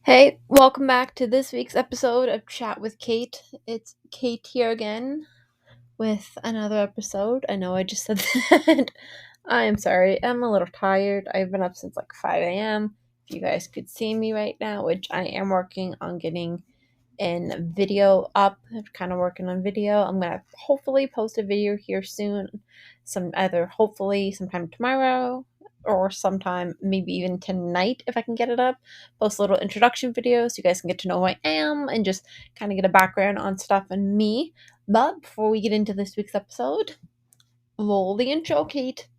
Hey, welcome back to this week's episode of Chat with Cait. It's Cait here again with another episode. I know I just said that. I am sorry. I'm a little tired. I've been up since like 5 a.m. If you guys could see me right now, which I am working on getting in video up. I'm kind of working on video. I'm going to hopefully post a video here soon. Hopefully sometime tomorrow or sometime maybe even tonight if I can get it up. Post a little introduction video so you guys can get to know who I am and just kind of get a background on stuff and me. But before we get into this week's episode, roll the intro, Cait.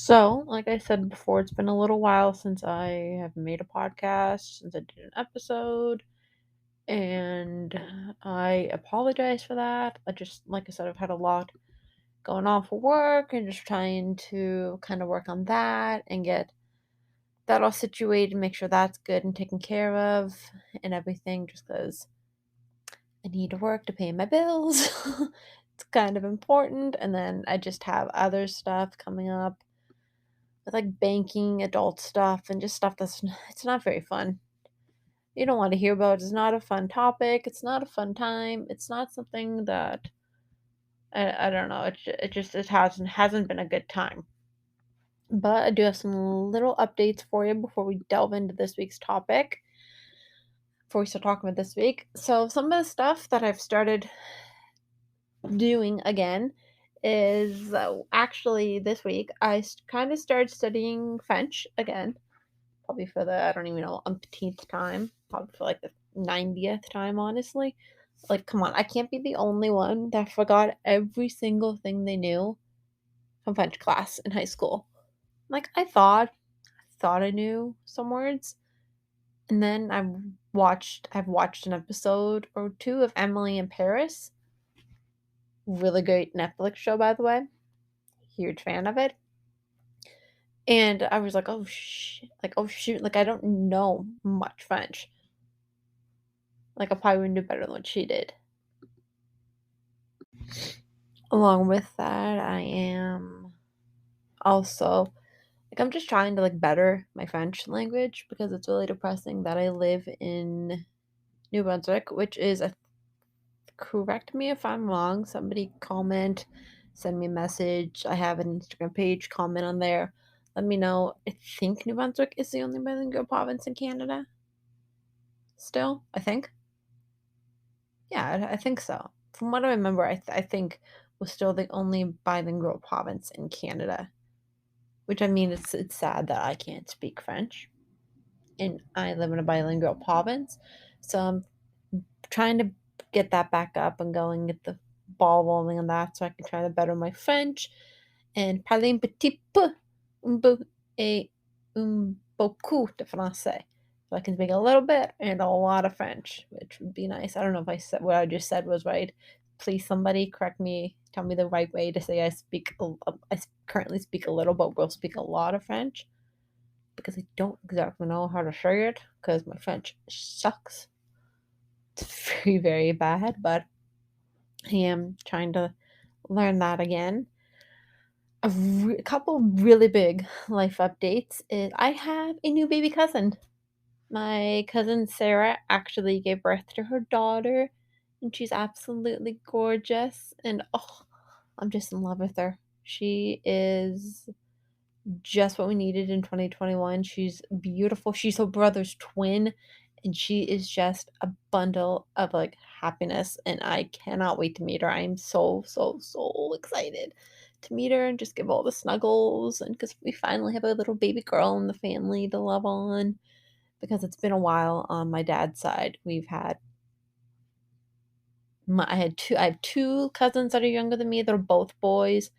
So, like I said before, it's been a little while since I have made a podcast, since I did an episode, and I apologize for that. Like I said, I've had a lot going on for work and just trying to kind of work on that and get that all situated, make sure that's good and taken care of and everything, just because I need to work to pay my bills. It's kind of important. And then I just have other stuff coming up with like banking, adult stuff, and just stuff it's not very fun. You don't want to hear about. It's not a fun topic. It's not a fun time. It's not something that I don't know. It hasn't been a good time. But I do have some little updates for you before we delve into this week's topic. Before we start talking about this week, so some of the stuff that I've started doing again is actually this week I kind of started studying French again, probably for the I don't even know umpteenth time, probably for like the 90th time, honestly. Like, come on, I can't be the only one that forgot every single thing they knew from French class in high school. Like, I thought I knew some words, and then I've watched an episode or two of Emily in Paris. Really great Netflix show, by the way. Huge fan of it. And I was like, oh shit, like I don't know much French. Like I probably would do better than what she did. Along with that, I am also I'm just trying to like better my French language because it's really depressing that I live in New Brunswick, which is correct me if I'm wrong. Somebody comment, send me a message. I have an Instagram page, comment on there. Let me know. I think New Brunswick is the only bilingual province in Canada. Still, I think. Yeah, I think so. From what I remember, I think was still the only bilingual province in Canada. Which I mean, it's sad that I can't speak French, and I live in a bilingual province, so I'm trying to get that back up and going, get the ball rolling on that, so I can try to better my French and parler un petit peu, et beaucoup de français. So I can speak a little bit and a lot of French, which would be nice. I don't know if I said what I just said was right. Please, somebody correct me. Tell me the right way to say I currently speak a little, but will speak a lot of French because I don't exactly know how to say it because my French sucks. It's very, very bad, but I am trying to learn that again. A couple really big life updates is I have a new baby cousin. My cousin Sarah actually gave birth to her daughter, and she's absolutely gorgeous. And oh, I'm just in love with her. She is just what we needed in 2021. She's beautiful. She's her brother's twin, and she is just a bundle of like happiness. And I cannot wait to meet her. I am so, so, so excited to meet her and just give all the snuggles. And because we finally have a little baby girl in the family to love on, because it's been a while on my dad's side. We've had I have two cousins that are younger than me. They're both boys,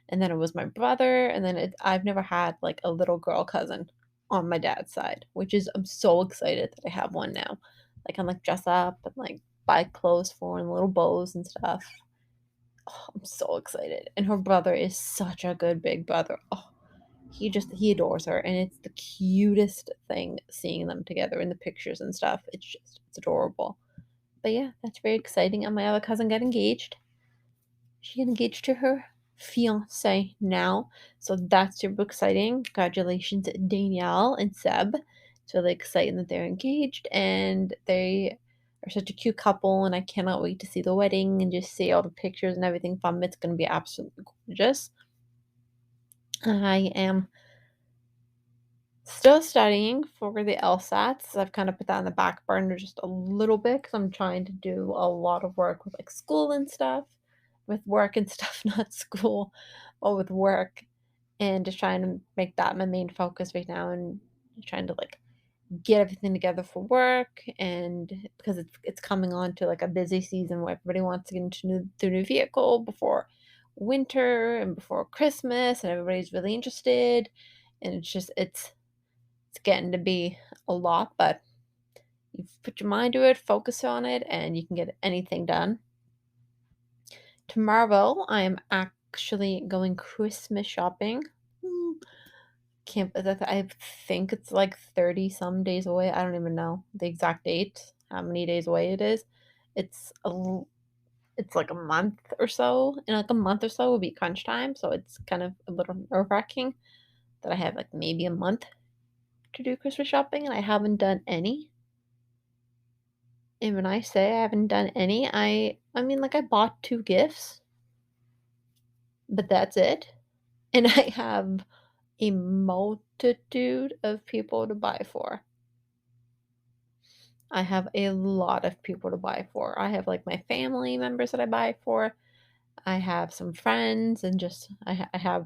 and then it was my brother, and then I've never had like a little girl cousin on my dad's side, which is I'm so excited that I have one now. Like I'm like dress up and like buy clothes for and little bows and stuff. Oh, I'm so excited. And her brother is such a good big brother. Oh, he adores her, and it's the cutest thing seeing them together in the pictures and stuff. It's adorable. But yeah, that's very exciting. And my other cousin got engaged. She got engaged to her fiance now. So that's super exciting. Congratulations, Danielle and Seb. It's really exciting that they're engaged and they are such a cute couple. And I cannot wait to see the wedding and just see all the pictures and everything from it. It's going to be absolutely gorgeous. I am still studying for the LSATs. I've kind of put that on the back burner just a little bit because I'm trying to do a lot of work with like school and stuff, with work and stuff, not school, but with work, and just trying to make that my main focus right now and trying to like get everything together for work and because it's coming on to like a busy season where everybody wants to get into their new vehicle before winter and before Christmas and everybody's really interested and it's getting to be a lot, but you put your mind to it, focus on it, and you can get anything done. Tomorrow, I am actually going Christmas shopping. Can't, I think it's like 30 some days away. I don't even know the exact date, how many days away it is. It's it's like a month or so. In like a month or so will be crunch time, so it's kind of a little nerve-wracking that I have like maybe a month to do Christmas shopping and I haven't done any. And when I say I haven't done any, I mean like I bought 2 gifts, but that's it. And I have a multitude of people to buy for. I have a lot of people to buy for. I have like my family members that I buy for. I have some friends and just I have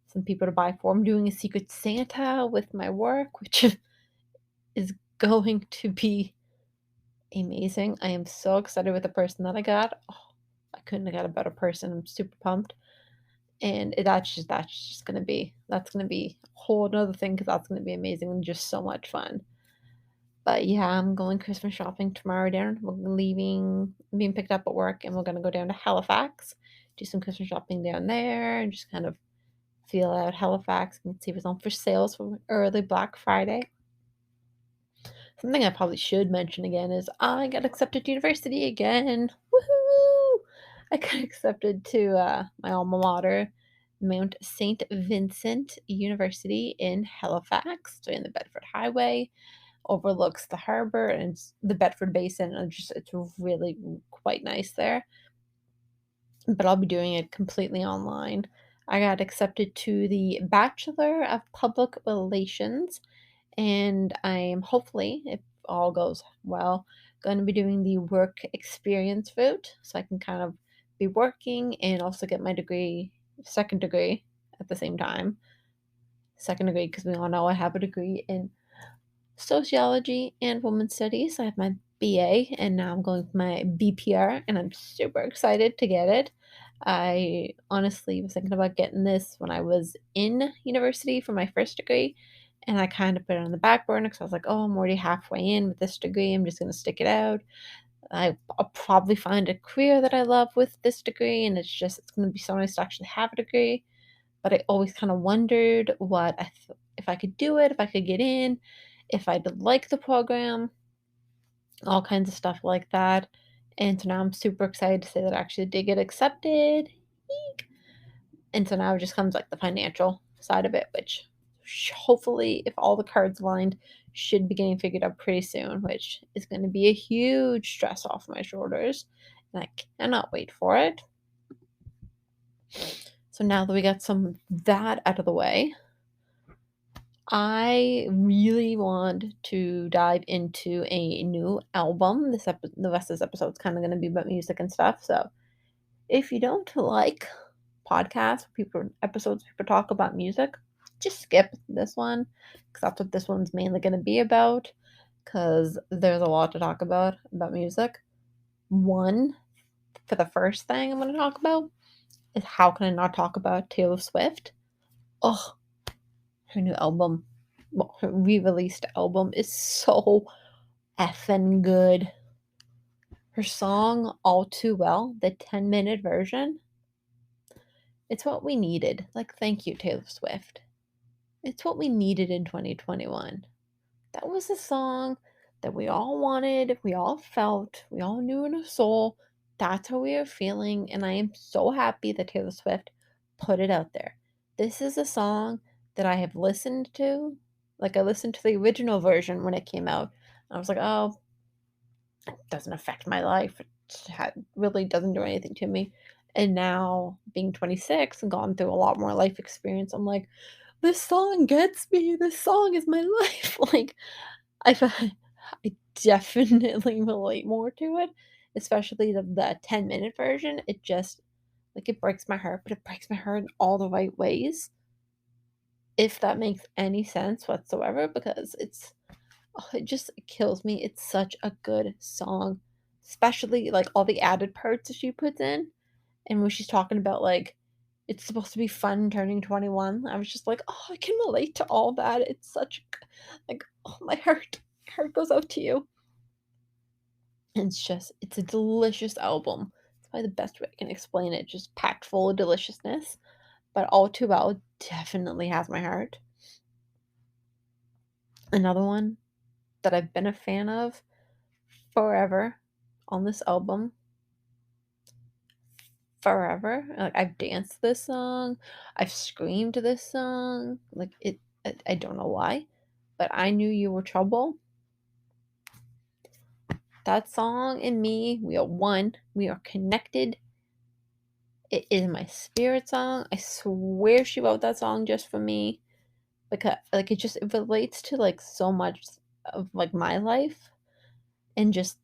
some people to buy for. I'm doing a Secret Santa with my work, which is going to be amazing. I am so excited with the person that I got. Oh, I couldn't have got a better person. I'm super pumped. And that's just gonna be that's gonna be a whole another thing because that's gonna be amazing and just so much fun. But yeah, I'm going Christmas shopping tomorrow, Darren. We're leaving, being picked up at work, and we're gonna go down to Halifax, do some Christmas shopping down there, and just kind of feel out Halifax and see what's on for sales for early Black Friday. Something I probably should mention again is I got accepted to university again. Woohoo! I got accepted to my alma mater, Mount St. Vincent University in Halifax, doing the Bedford Highway. Overlooks the harbor and the Bedford Basin, and it's really quite nice there. But I'll be doing it completely online. I got accepted to the Bachelor of Public Relations and I'm hopefully, if all goes well, going to be doing the work experience route so I can kind of be working and also get my degree, second degree at the same time. Second degree, because we all know I have a degree in sociology and women's studies. I have my BA and now I'm going for my BPR and I'm super excited to get it. I honestly was thinking about getting this when I was in university for my first degree and I kind of put it on the back burner because I was like, oh, I'm already halfway in with this degree. I'm just going to stick it out. I'll probably find a career that I love with this degree and it's going to be so nice to actually have a degree. But I always kind of wondered if I could do it, if I could get in, if I'd like the program, all kinds of stuff like that. And so now I'm super excited to say that I actually did get accepted. Eek. And so now it just comes like the financial side of it, which hopefully, if all the cards aligned, should be getting figured out pretty soon, which is going to be a huge stress off my shoulders. And I cannot wait for it. So now that we got some of that out of the way, I really want to dive into a new album. The rest of this episode is kind of going to be about music and stuff. So if you don't like podcasts, episodes, people talk about music, just skip this one because that's what this one's mainly going to be about. Because there's a lot to talk about music. One for the first thing I'm going to talk about is how can I not talk about Taylor Swift? Oh, her new album, well, her re-released album is so effing good. Her song All Too Well, the 10-minute version, it's what we needed. Like, thank you, Taylor Swift. It's what we needed in 2021. That was a song that we all wanted, we all felt, we all knew in our soul. That's how we are feeling, and I am so happy that Taylor Swift put it out there. This is a song that I have listened to. Like, I listened to the original version when it came out. I was like, oh, it doesn't affect my life. It really doesn't do anything to me. And now, being 26 and gone through a lot more life experience, I'm like, this song gets me. This song is my life. Like, I definitely relate more to it, especially the 10-minute version. It just, like, it breaks my heart, but it breaks my heart in all the right ways, if that makes any sense whatsoever, because it just kills me. It's such a good song, especially, like, all the added parts that she puts in, and when she's talking about, like, it's supposed to be fun turning 21, I was just like, "Oh, I can relate to all that." It's such like, oh, my heart goes out to you. It's a delicious album. It's probably the best way I can explain it, just packed full of deliciousness. But All Too Well definitely has my heart. Another one that I've been a fan of forever on this album, forever. Like, I've danced to this song, I've screamed to this song. Like, I don't know why, but I Knew You Were Trouble. That song and me, we are one. We are connected. It is my spirit song. I swear she wrote that song just for me, because, like, it relates to, like, so much of, like, my life and just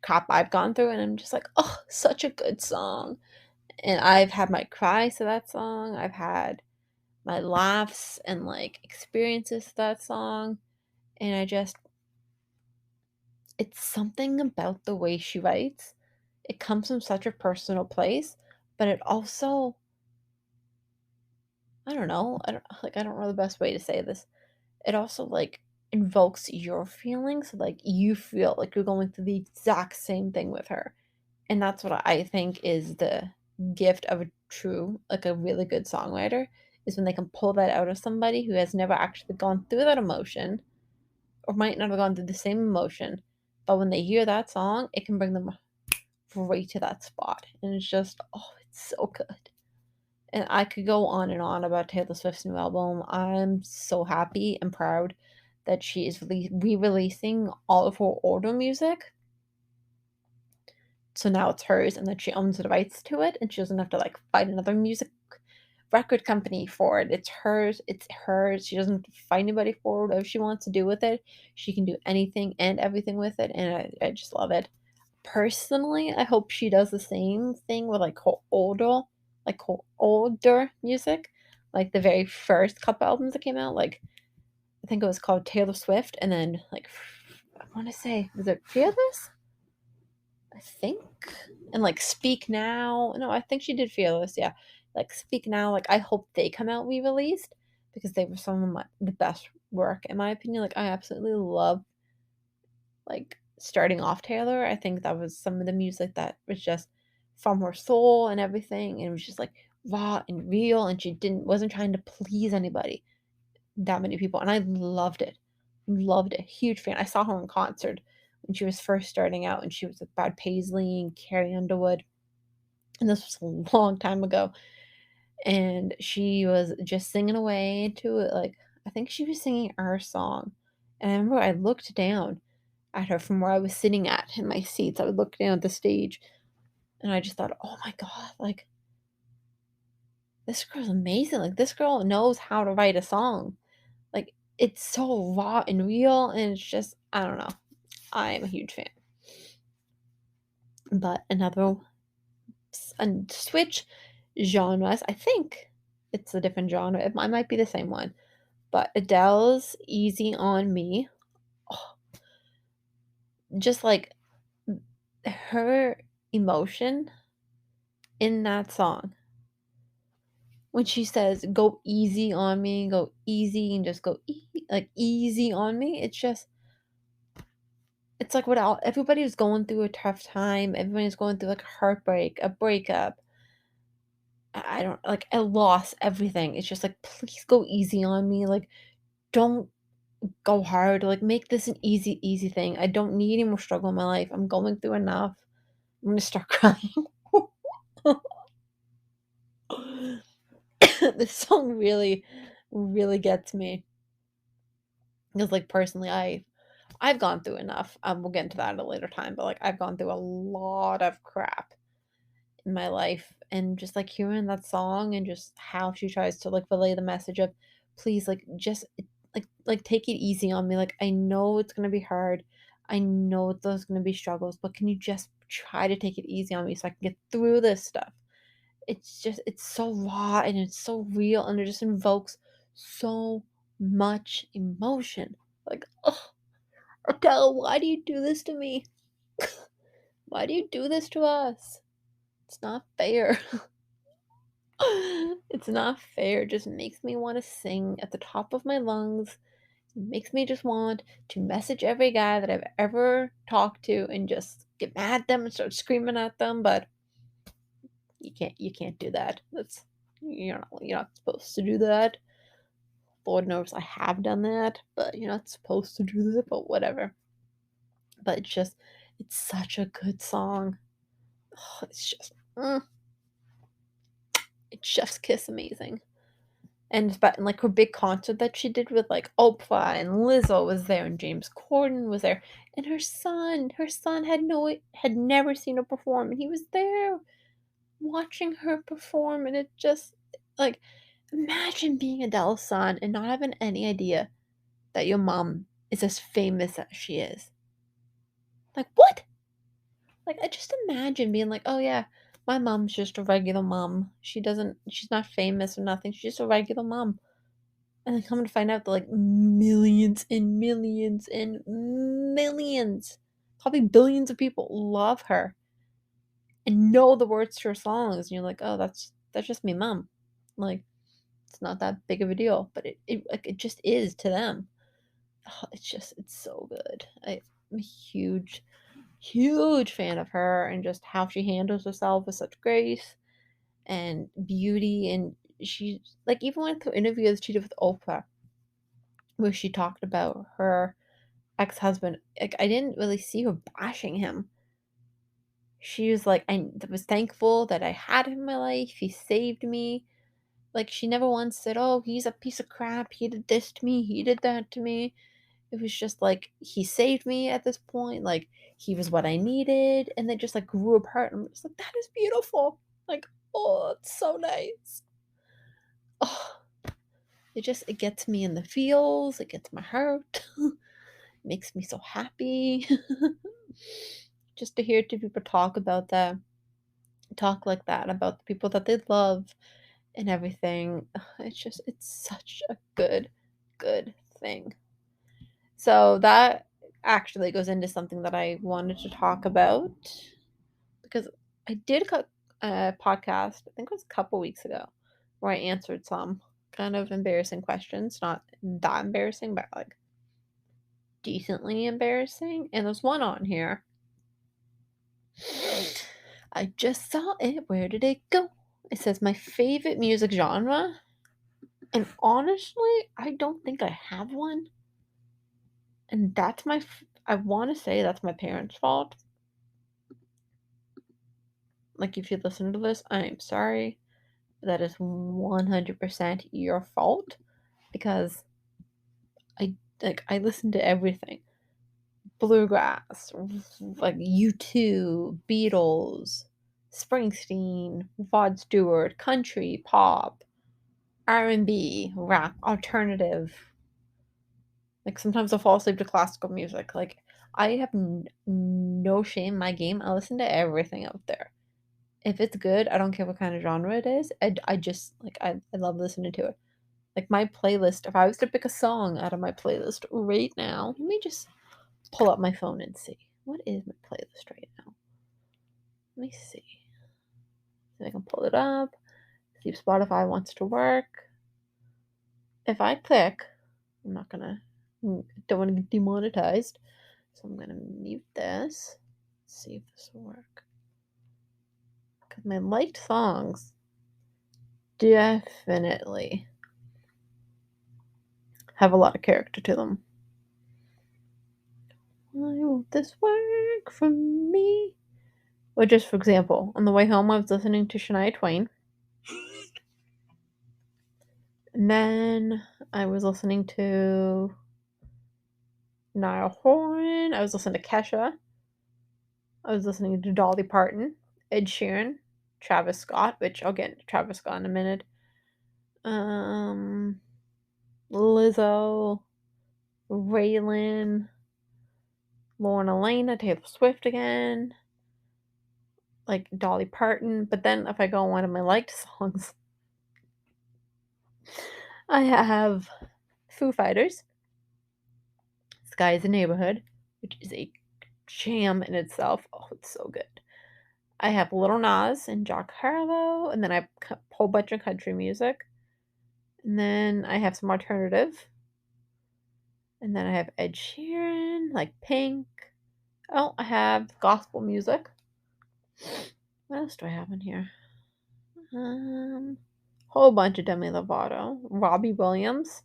crap I've gone through, and I'm just like, oh, such a good song. And I've had my cries to that song. I've had my laughs and, like, experiences to that song, and it's something about the way she writes. It comes from such a personal place, but it also, I don't know, I don't know the best way to say this. It also, like, invokes your feelings, like, you feel like you're going through the exact same thing with her, and that's what I think is the gift of a true, like, a really good songwriter, is when they can pull that out of somebody who has never actually gone through that emotion, or might not have gone through the same emotion, but when they hear that song, it can bring them right to that spot, and it's just, oh, it's so good. And I could go on and on about Taylor Swift's new album. I'm so happy and proud that she is re-releasing all of her older music. So now it's hers, and that she owns the rights to it, and she doesn't have to, like, fight another music record company for it. It's hers. It's hers. She doesn't have to fight anybody for it. Whatever she wants to do with it, she can do anything and everything with it, and I just love it. Personally, I hope she does the same thing with, like, her older music, like the very first couple albums that came out. Like, I think it was called Taylor Swift, and then, like, I want to say, was it Fearless? I think, and, like, Speak Now. No, I think she did Fearless. Yeah, like, Speak Now. Like, I hope they come out re-released, because they were some of the best work in my opinion. Like, I absolutely love, like, starting off Taylor. I think that was some of the music that was just from her soul and everything, and it was just, like, raw and real, and she didn't wasn't trying to please anybody, that many people, and I loved it. Loved it. Huge fan. I saw her in concert when she was first starting out, and she was with Brad Paisley and Carrie Underwood, and this was a long time ago, and she was just singing away to it. Like, I think she was singing our song, and I remember I looked down at her from where I was sitting at in my seats. I would look down at the stage, and I just thought, "Oh my god, like, this girl's amazing. Like, this girl knows how to write a song." Like, it's so raw and real, and it's just, I don't know. I'm a huge fan. But another switch genres, I think it's a different genre. It might be the same one. But Adele's Easy on Me, oh, just, like, her. emotion in that song. When she says, "Go easy on me, go easy, and just go like easy on me," it's like what all everybody's going through a tough time. Everybody's going through like a heartbreak, a breakup. I don't like I lost everything. It's just like, please go easy on me. Like, don't go hard. Like, make this an easy, easy thing. I don't need any more struggle in my life. I'm going through enough. I'm gonna start crying. This song really, really gets me. Because like personally, I've gone through enough. We'll get into that at a later time, but like I've gone through a lot of crap in my life, and just like hearing that song and just how she tries to like relay the message of, please, like just like take it easy on me. Like I know it's gonna be hard. I know there's gonna be struggles, but can you just try to take it easy on me so I can get through this stuff? It's so raw and it's so real and it just invokes so much emotion. Like, oh, Adele, why do you do this to me? Why do you do this to us? It's not fair. It's not fair. It just makes me want to sing at the top of my lungs. It makes me just want to message every guy that I've ever talked to and just get mad at them and start screaming at them, but you can't do that. That's you're not supposed to do that. Lord knows I have done that, but you're not supposed to do that, but whatever. But it's such a good song. Oh, it's chef's kiss amazing. And like her big concert that she did with like Oprah and Lizzo was there and James Corden was there and her son had never seen her perform and he was there watching her perform and it just like imagine being Adele's son and not having any idea that your mom is as famous as she is. Like what? Like I just imagine being like, "Oh yeah, my mom's just a regular mom. She's not famous or nothing. She's just a regular mom." And then come to find out that like millions and millions and millions, probably billions of people love her and know the words to her songs. And you're like, oh, that's just me, mom. Like, it's not that big of a deal, but it just is to them. Oh, it's so good. I'm a huge, huge fan of her and just how she handles herself with such grace and beauty. And she like even went through interviews she did with Oprah where she talked about her ex-husband. Like I didn't really see her bashing him. She was like, I was thankful that I had him in my life. He saved me. Like she never once said, "Oh, he's a piece of crap. He did this to me. He did that to me." It was just like he saved me at this point. Like he was what I needed, and they just like grew apart. And I'm just like, that is beautiful. Like, oh, it's so nice. Oh, it gets me in the feels. It gets my heart. Makes me so happy. Just to hear two people talk about that, talk like that about the people that they love and everything. It's such a good, good thing. So that actually goes into something that I wanted to talk about because I did a podcast, I think it was a couple weeks ago, where I answered some kind of embarrassing questions. Not that embarrassing, but like decently embarrassing. And there's one on here. I just saw it. Where did it go? It says my favorite music genre. And honestly, I don't think I have one. And I want to say that's my parents' fault. Like, if you listen to this, I am sorry. That is 100% your fault. Because I listen to everything. Bluegrass, like U2, Beatles, Springsteen, Rod Stewart, country, pop, R&B, rap, alternative. Like sometimes I'll fall asleep to classical music. Like I have no shame in my game. I listen to everything out there. If it's good, I don't care what kind of genre it is. I just like I love listening to it. Like my playlist, if I was to pick a song out of my playlist right now, let me just pull up my phone and see. What is my playlist right now? Let me see. See if I can pull it up. See if Spotify wants to work. If I click, I'm not gonna, don't want to get demonetized. So I'm gonna mute this. See if this will work. Because my liked songs definitely have a lot of character to them. Why won't this work for me? Or just for example, on the way home I was listening to Shania Twain. And then I was listening to Niall Horan. I was listening to Kesha. I was listening to Dolly Parton, Ed Sheeran, Travis Scott, which I'll get into Travis Scott in a minute. Lizzo, Raylan, Lauren Elena, Taylor Swift again, like Dolly Parton. But then if I go on one of my liked songs, I have Foo Fighters, Sky is the Neighborhood, which is a jam in itself. Oh, it's so good. I have Little Nas and Jack Harlow, and then I have a whole bunch of country music. And then I have some alternative. And then I have Ed Sheeran, like Pink. Oh, I have gospel music. What else do I have in here? Whole bunch of Demi Lovato, Robbie Williams,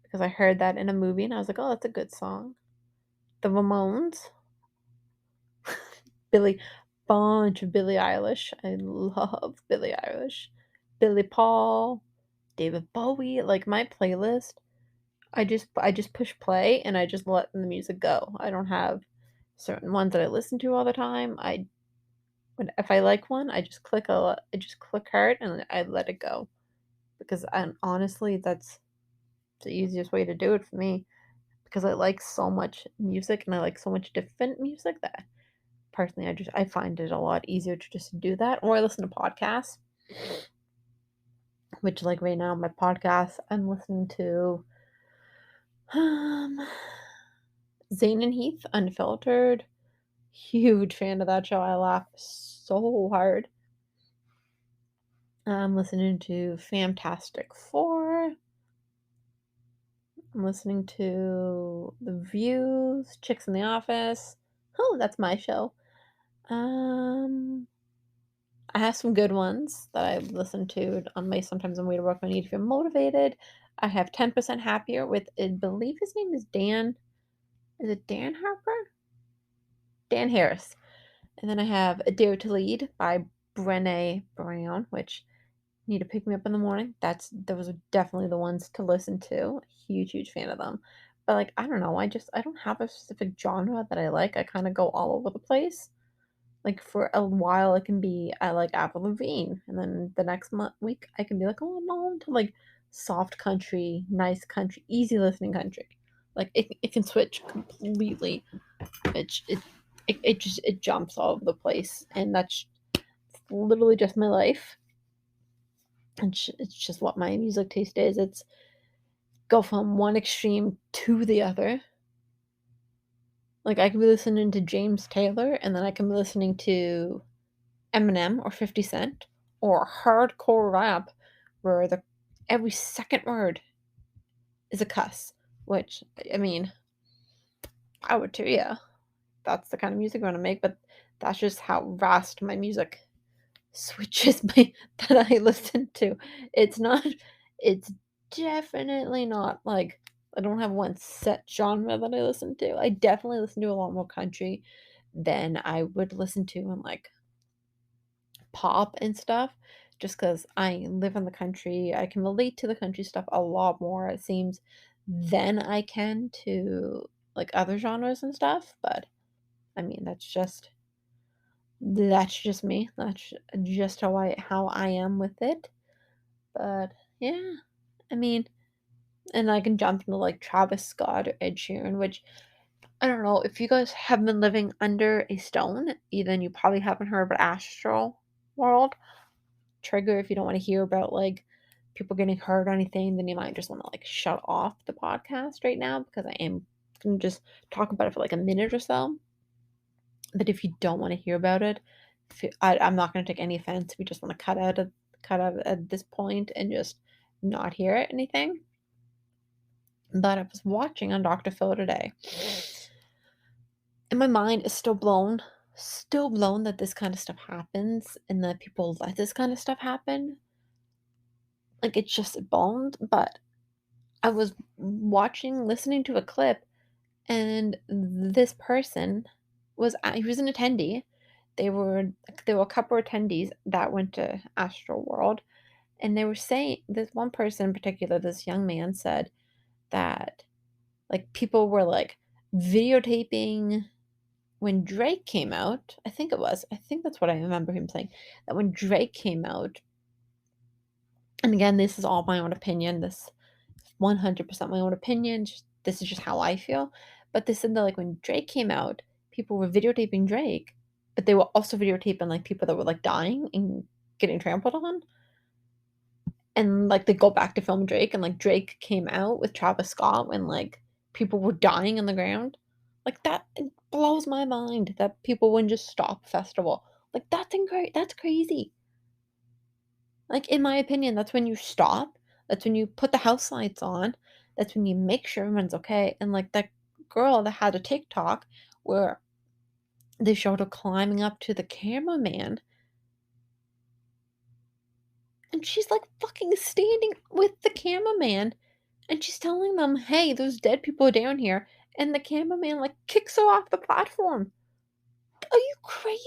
because I heard that in a movie and I was like, oh, that's a good song. The Ramones, bunch of Billie Eilish. I love Billie Eilish. Billy Paul, David Bowie. Like my playlist, I just push play and I just let the music go. I don't have certain ones that I listen to all the time. If I like one, I just click hard and I let it go because honestly that's the easiest way to do it for me because I like so much music and I like so much different music that personally I find it a lot easier to just do that, or I listen to podcasts, which like right now my podcast I'm listening to Zane and Heath Unfiltered. Huge fan of that show. I laugh so hard. I'm listening to Fantastic Four. I'm listening to The Views, Chicks in the Office. Oh, that's my show. I have some good ones that I listen to on my sometimes on way to work when I need to feel motivated. I have 10% Happier with I believe his name is Dan. Is it Dan Harper? Dan Harris. And then I have A Dare to Lead by Brené Brown, which need to pick me up in the morning. Those are definitely the ones to listen to. Huge fan of them. But like I don't know, I don't have a specific genre that I like. I kind of go all over the place. Like for a while, it can be I like Avril Lavigne, and then the next week I can be like, oh no, into like soft country, nice country, easy listening country. Like it can switch completely. It jumps all over the place, and that's literally just my life. It's just what my music taste is. It's go from one extreme to the other. Like I could be listening to James Taylor, and then I can be listening to Eminem or 50 Cent or hardcore rap where every second word is a cuss, which I mean, I would too, yeah. That's the kind of music I want to make, but that's just how vast my music switches that I listen to. It's definitely not like I don't have one set genre that I listen to. I definitely listen to a lot more country than I would listen to in like pop and stuff just because I live in the country. I can relate to the country stuff a lot more, it seems, than I can to like other genres and stuff. But I mean, that's just me. That's just how I am with it. But yeah, I mean, and I can jump into like Travis Scott or Ed Sheeran, which I don't know if you guys have been living under a stone, then you probably haven't heard about Astro World. Trigger if you don't want to hear about like people getting hurt or anything, then you might just want to like shut off the podcast right now because I am gonna just talk about it for like a minute or so. But if you don't want to hear about it, I'm not going to take any offense. We just want to cut out at this point and just not hear anything. But I was watching on Dr. Phil today, and my mind is still blown that this kind of stuff happens and that people let this kind of stuff happen. Like, it's just blown. But I was listening to a clip, and this person he was an attendee. They were there were a couple of attendees that went to Astroworld, and they were saying, this one person in particular, this young man said that like people were like videotaping when Drake came out. I think that's what I remember him saying, that when Drake came out, and again, this is all my own opinion. This is 100% my own opinion. This is just how I feel. But they said that like when Drake came out, people were videotaping Drake, but they were also videotaping like people that were like dying and getting trampled on. And like they go back to film Drake, and like Drake came out with Travis Scott when like people were dying on the ground. Like that, it blows my mind that people wouldn't just stop a festival. Like that's crazy. Like, in my opinion, that's when you stop. That's when you put the house lights on. That's when you make sure everyone's okay. And like that girl that had a TikTok where they showed her climbing up to the cameraman, and she's like fucking standing with the cameraman, and she's telling them, "Hey, those dead people are down here." And the cameraman like kicks her off the platform. Are you crazy?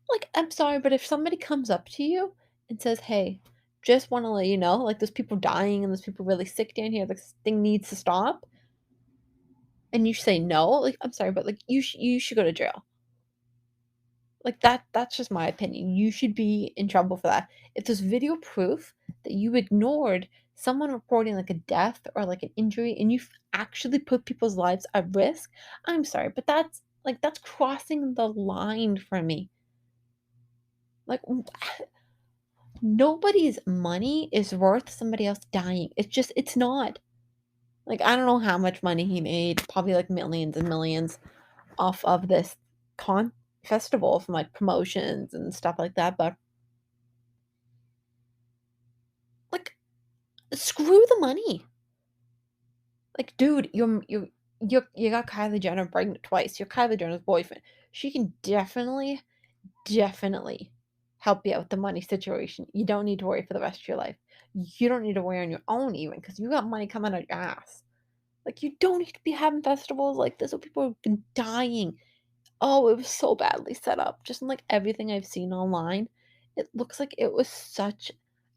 Like, I'm sorry, but if somebody comes up to you and says, "Hey, just want to let you know, like, there's people dying and there's people really sick down here. This thing needs to stop," and you say no, like, I'm sorry, but like, you should go to jail. Like that's just my opinion. You should be in trouble for that. If there's video proof that you ignored someone reporting like a death or like an injury, and you've actually put people's lives at risk, I'm sorry, but that's crossing the line for me. Like, nobody's money is worth somebody else dying. It's not. Like, I don't know how much money he made, probably like millions and millions off of this con festival from like promotions and stuff like that, but like, screw the money. Like, dude, you got Kylie Jenner pregnant twice. You're Kylie Jenner's boyfriend. She can definitely help you out with the money situation. You don't need to worry for the rest of your life. You don't need to worry on your own even because you got money coming out your ass. Like, you don't need to be having festivals like this where people have been dying. Oh, it was so badly set up. Just in like everything I've seen online, it looks like it was such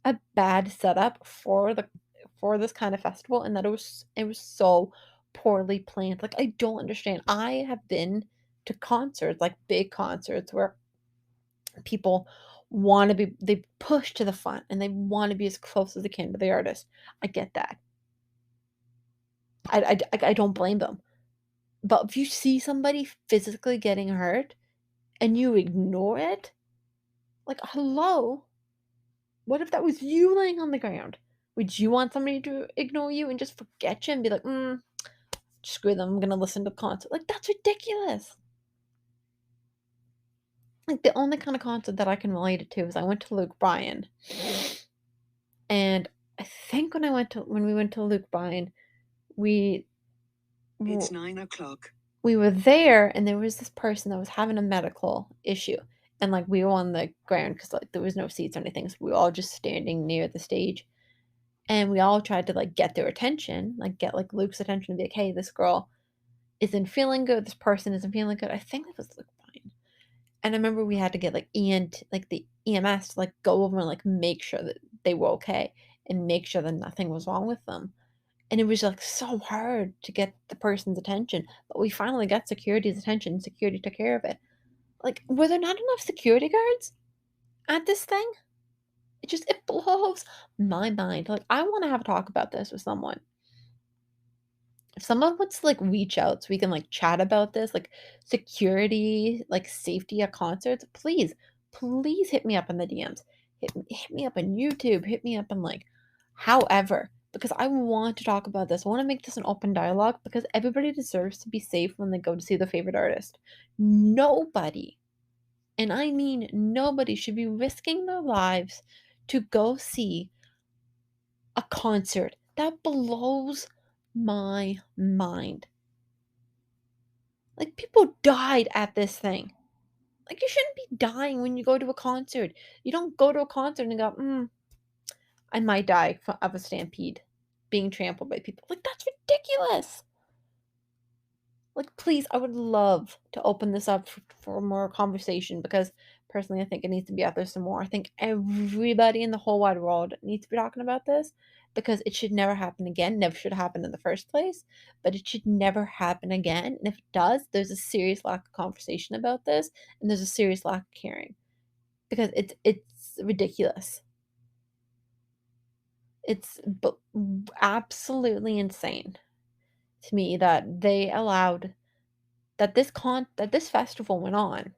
a bad setup for this kind of festival, and that it was so poorly planned. Like, I don't understand. I have been to concerts, like big concerts where people want to be they push to the front and they want to be as close as they can to the artist. I get that. I don't blame them. But if you see somebody physically getting hurt and you ignore it, like, hello? What if that was you laying on the ground? Would you want somebody to ignore you and just forget you and be like, screw them, I'm gonna listen to the concert? Like, that's ridiculous. Like, the only kind of concert that I can relate it to is I went to Luke Bryan. And I think when we went to Luke Bryan, we It's 9 o'clock. we were there, and there was this person that was having a medical issue, and like we were on the ground because like there was no seats or anything, so we were all just standing near the stage, and we all tried to like get their attention, like get like Luke's attention, and be like, "Hey, this girl isn't feeling good. This person isn't feeling good." I think it was Luke Bryan, and I remember we had to get like like the EMS to like go over and like make sure that they were okay and make sure that nothing was wrong with them. And it was, like, so hard to get the person's attention, but we finally got security's attention, security took care of it. Like, were there not enough security guards at this thing? It blows my mind. Like, I wanna have a talk about this with someone. If someone wants to, like, reach out so we can, like, chat about this, like, security, like, safety at concerts, please hit me up in the DMs. Hit me up on YouTube, hit me up on, like, however, because I want to talk about this. I wanna make this an open dialogue because everybody deserves to be safe when they go to see their favorite artist. Nobody. And I mean, nobody should be risking their lives to go see a concert. That blows my mind. Like, people died at this thing. Like, you shouldn't be dying when you go to a concert. You don't go to a concert and go, I might die of a stampede, being trampled by people. Like, that's ridiculous. Like, please, I would love to open this up for more conversation because personally, I think it needs to be out there some more. I think everybody in the whole wide world needs to be talking about this because it should never happen again. Never should have happened in the first place, but it should never happen again. And if it does, there's a serious lack of conversation about this, and there's a serious lack of caring because it's ridiculous. It's absolutely insane to me that they allowed that this festival went on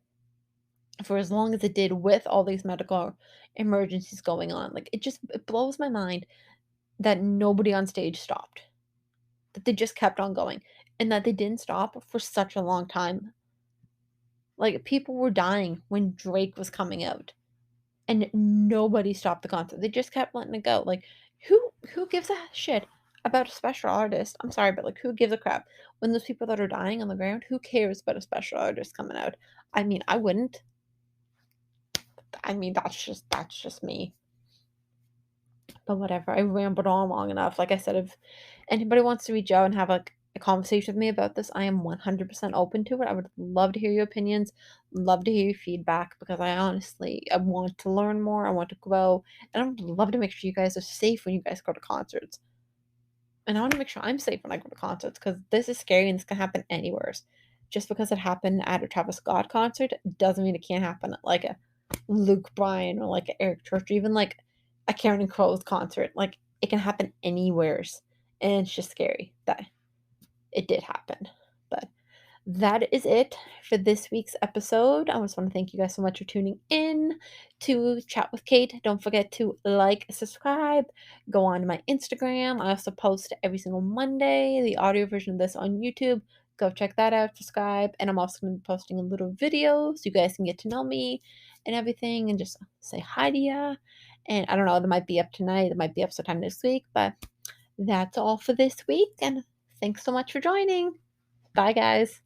for as long as it did with all these medical emergencies going on. Like, it blows my mind that nobody on stage stopped. That they just kept on going and that they didn't stop for such a long time. Like, people were dying when Drake was coming out and nobody stopped the concert. They just kept letting it go. Like, who gives a shit about a special artist? I'm sorry, but like, who gives a crap when those people that are dying on the ground? Who cares about a special artist coming out? I mean, I wouldn't. I mean, that's just me. But whatever. I rambled on long enough. Like I said, if anybody wants to reach out and have a conversation with me about this, I am 100% open to it. I would love to hear your opinions, love to hear your feedback because I want to learn more. I want to grow, and I would love to make sure you guys are safe when you guys go to concerts. And I want to make sure I'm safe when I go to concerts because this is scary and this can happen anywhere. Just because it happened at a Travis Scott concert doesn't mean it can't happen at like a Luke Bryan or like a Eric Church or even like a Karen Crowe's concert. Like, it can happen anywheres. And it's just scary that it did happen. But that is it for this week's episode. I just want to thank you guys so much for tuning in to Chat with Cait. Don't forget to like, subscribe, go on my Instagram. I also post every single Monday the audio version of this on YouTube. Go check that out, subscribe. And I'm also going to be posting a little video so you guys can get to know me and everything and just say hi to ya. And I don't know, that might be up tonight, it might be up sometime this week, but that's all for this week. And thanks so much for joining. Bye, guys.